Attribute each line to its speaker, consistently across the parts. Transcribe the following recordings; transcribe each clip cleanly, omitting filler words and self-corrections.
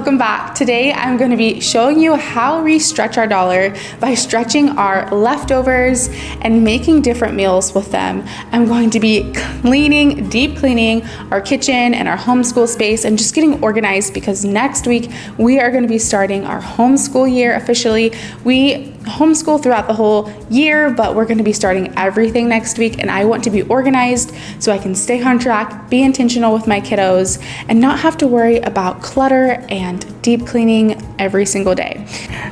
Speaker 1: Welcome back. Today I'm going to be showing you how we stretch our dollar by stretching our leftovers and making different meals with them. I'm going to be deep cleaning our kitchen and our homeschool space and just getting organized because next week we are going to be starting our homeschool year officially. We homeschool throughout the whole year, but we're going to be starting everything next week, and I want to be organized so I can stay on track, be intentional with my kiddos, and not have to worry about clutter and deep cleaning every single day.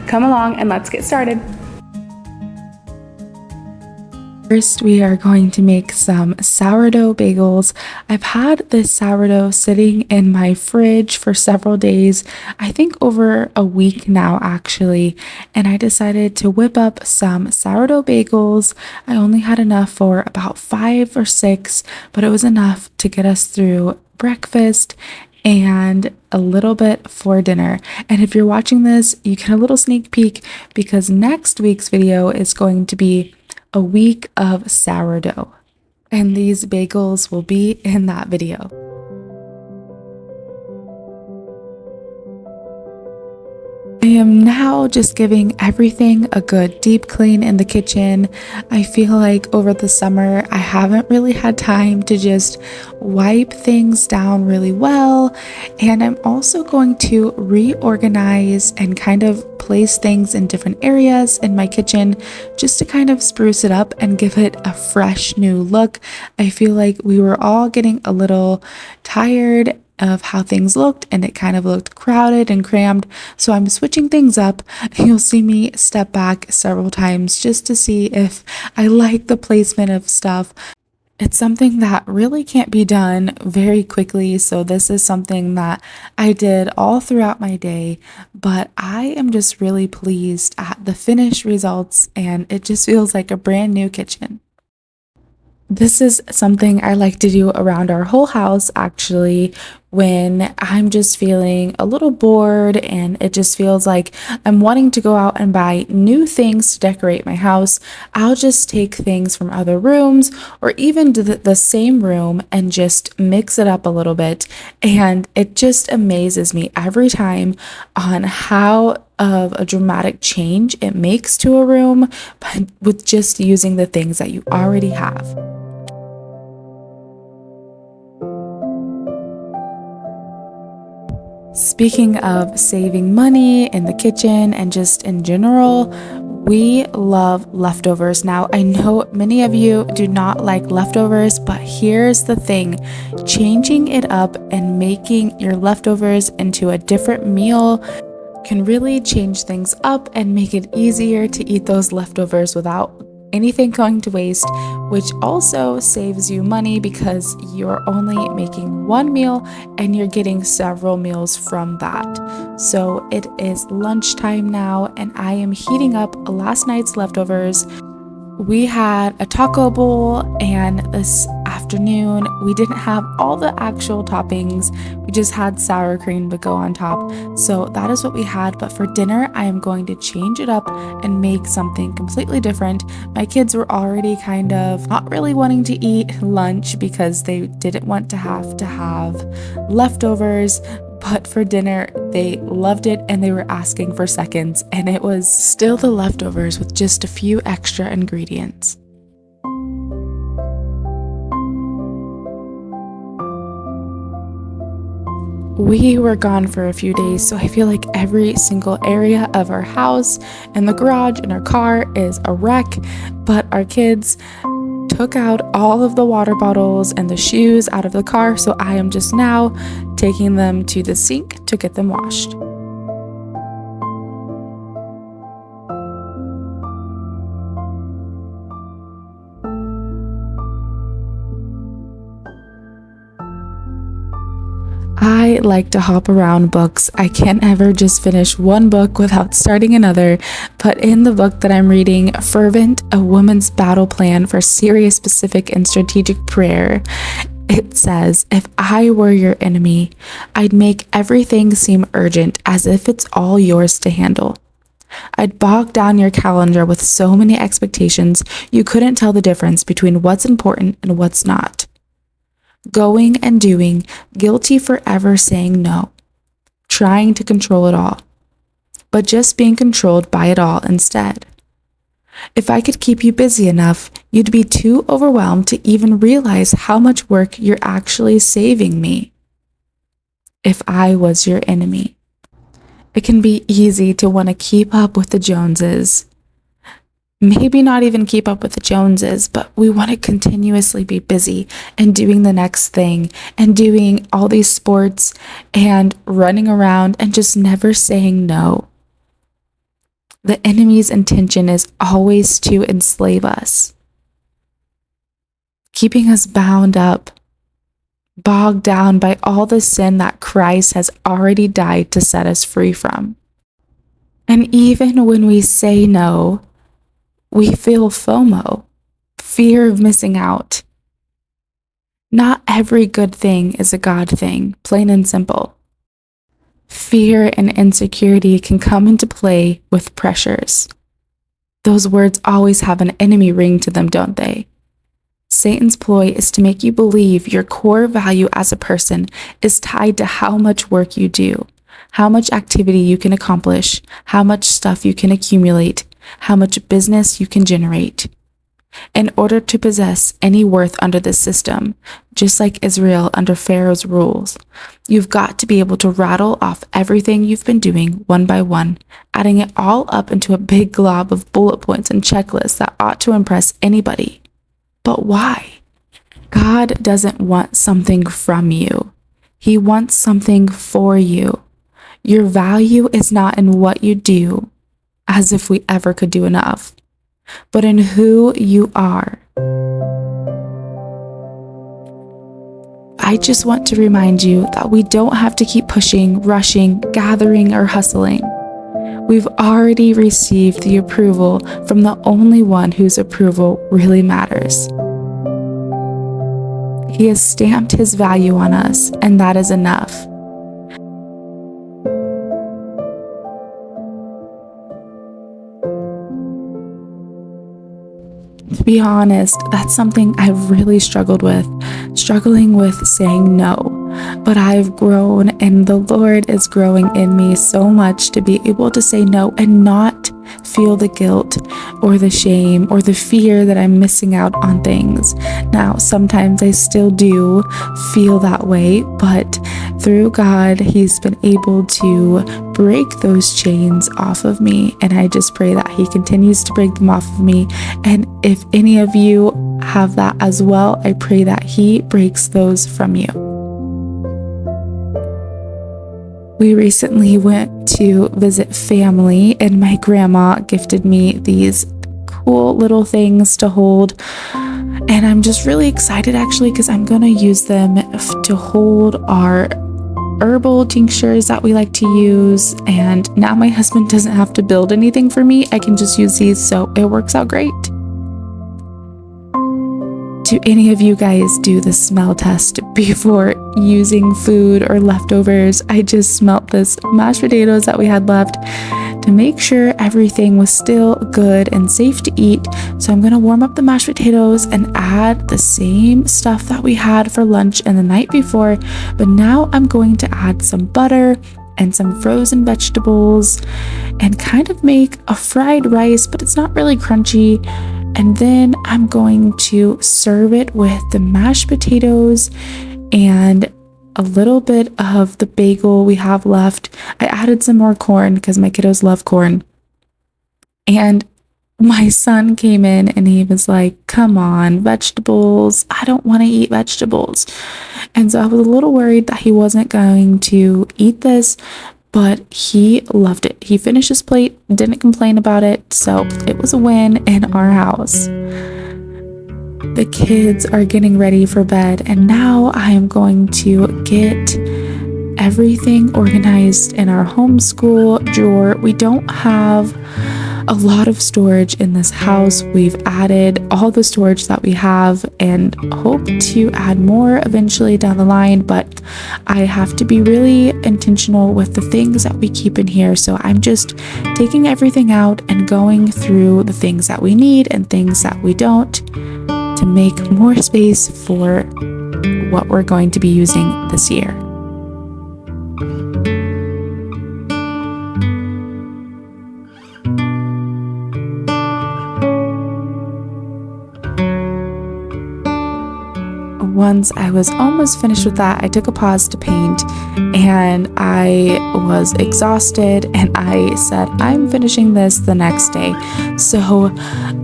Speaker 1: Come along and let's get started. First, we are going to make some sourdough bagels. I've had this sourdough sitting in my fridge for several days, I think over a week now actually, and I decided to whip up some sourdough bagels. I only had enough for about 5 or 6, but it was enough to get us through breakfast and a little bit for dinner. And if you're watching this, you get a little sneak peek because next week's video is going to be a week of sourdough, and these bagels will be in that video. I am now just giving everything a good deep clean in the kitchen. I feel like over the summer I haven't really had time to just wipe things down really well, and I'm also going to reorganize and kind of place things in different areas in my kitchen just to kind of spruce it up and give it a fresh new look. I feel like we were all getting a little tired of how things looked, and it kind of looked crowded and crammed, so I'm switching things up. You'll see me step back several times just to see if I like the placement of stuff. It's something that really can't be done very quickly, so this is something that I did all throughout my day, but I am just really pleased at the finished results, and it just feels like a brand new kitchen. This is something I like to do around our whole house actually when I'm just feeling a little bored and it just feels like I'm wanting to go out and buy new things to decorate my house. I'll just take things from other rooms or even the same room and just mix it up a little bit, and it just amazes me every time on how of a dramatic change it makes to a room with just using the things that you already have. Speaking of saving money in the kitchen and just in general, we love leftovers. Now, I know many of you do not like leftovers, but here's the thing. Changing it up and making your leftovers into a different meal can really change things up and make it easier to eat those leftovers without anything going to waste, which also saves you money because you're only making one meal and you're getting several meals from that. So it is lunchtime now, and I am heating up last night's leftovers. We had a taco bowl, and this afternoon we didn't have all the actual toppings. We just had sour cream to go on top. So that is what we had. But for dinner, I am going to change it up and make something completely different. My kids were already kind of not really wanting to eat lunch because they didn't want to have leftovers. But for dinner, they loved it and they were asking for seconds, and it was still the leftovers with just a few extra ingredients. We were gone for a few days, so I feel like every single area of our house and the garage and our car is a wreck, but our kids took out all of the water bottles and the shoes out of the car, so I am just now taking them to the sink to get them washed. I like to hop around books. I can't ever just finish one book without starting another, but in the book that I'm reading, Fervent, A Woman's Battle Plan for Serious, Specific, and Strategic Prayer, it says, if I were your enemy, I'd make everything seem urgent as if it's all yours to handle. I'd bog down your calendar with so many expectations you couldn't tell the difference between what's important and what's not. Going and doing, guilty for ever saying no. trying to control it all, but just being controlled by it all instead. If I could keep you busy enough, you'd be too overwhelmed to even realize how much work you're actually saving me. If I was your enemy. It can be easy to want to keep up with the Joneses. Maybe not even keep up with the Joneses, but we want to continuously be busy and doing the next thing and doing all these sports and running around and just never saying no. The enemy's intention is always to enslave us, keeping us bound up, bogged down by all the sin that Christ has already died to set us free from. And even when we say no, we feel FOMO, fear of missing out. Not every good thing is a God thing, plain and simple. Fear and insecurity can come into play with pressures. Those words always have an enemy ring to them, don't they? Satan's ploy is to make you believe your core value as a person is tied to how much work you do, how much activity you can accomplish, how much stuff you can accumulate, how much business you can generate. In order to possess any worth under this system, just like Israel under Pharaoh's rules, you've got to be able to rattle off everything you've been doing one by one, adding it all up into a big glob of bullet points and checklists that ought to impress anybody. But why? God doesn't want something from you. He wants something for you. Your value is not in what you do, as if we ever could do enough, but in who you are. I just want to remind you that we don't have to keep pushing, rushing, gathering, or hustling. We've already received the approval from the only one whose approval really matters. He has stamped his value on us, and that is enough. To be honest, that's something I've really struggled with, struggling with saying no. But I've grown, and the Lord is growing in me so much to be able to say no and not feel the guilt or the shame or the fear that I'm missing out on things. Now, sometimes I still do feel that way, but through God, He's been able to break those chains off of me, and I just pray that He continues to break them off of me. And if any of you have that as well, I pray that He breaks those from you. We recently went to visit family, and my grandma gifted me these cool little things to hold. And I'm just really excited actually, because I'm going to use them to hold our herbal tinctures that we like to use. And now my husband doesn't have to build anything for me. I can just use these, so it works out great. Do any of you guys do the smell test before using food or leftovers? I just smelt this mashed potatoes that we had left to make sure everything was still good and safe to eat. So I'm going to warm up the mashed potatoes and add the same stuff that we had for lunch and the night before. But now I'm going to add some butter and some frozen vegetables and kind of make a fried rice, but it's not really crunchy. And then I'm going to serve it with the mashed potatoes and a little bit of the bagel we have left. I added some more corn because my kiddos love corn. And my son came in and he was like, come on, vegetables. I don't want to eat vegetables. And so I was a little worried that he wasn't going to eat this, but he loved it. He finished his plate, didn't complain about it, so it was a win in our house. The kids are getting ready for bed, and now I am going to get everything organized in our homeschool drawer. We don't have a lot of storage in this house. We've added all the storage that we have and hope to add more eventually down the line, but I have to be really intentional with the things that we keep in here. So I'm just taking everything out and going through the things that we need and things that we don't to make more space for what we're going to be using this year. once I was almost finished with that, I took a pause to paint, and I was exhausted, and I said, I'm finishing this the next day. So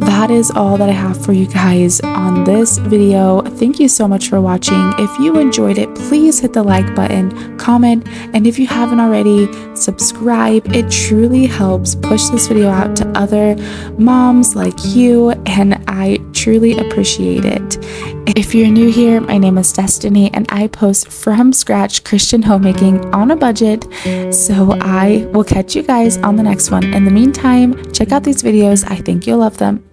Speaker 1: that is all that I have for you guys on this video. Thank you so much for watching. If you enjoyed it, please hit the like button, comment, and if you haven't already, subscribe. It truly helps push this video out to other moms like you, and I truly appreciate it. If you're new here, my name is Destiny, and I post from scratch Christian homemaking on a budget. So I will catch you guys on the next one. In the meantime, check out these videos. I think you'll love them.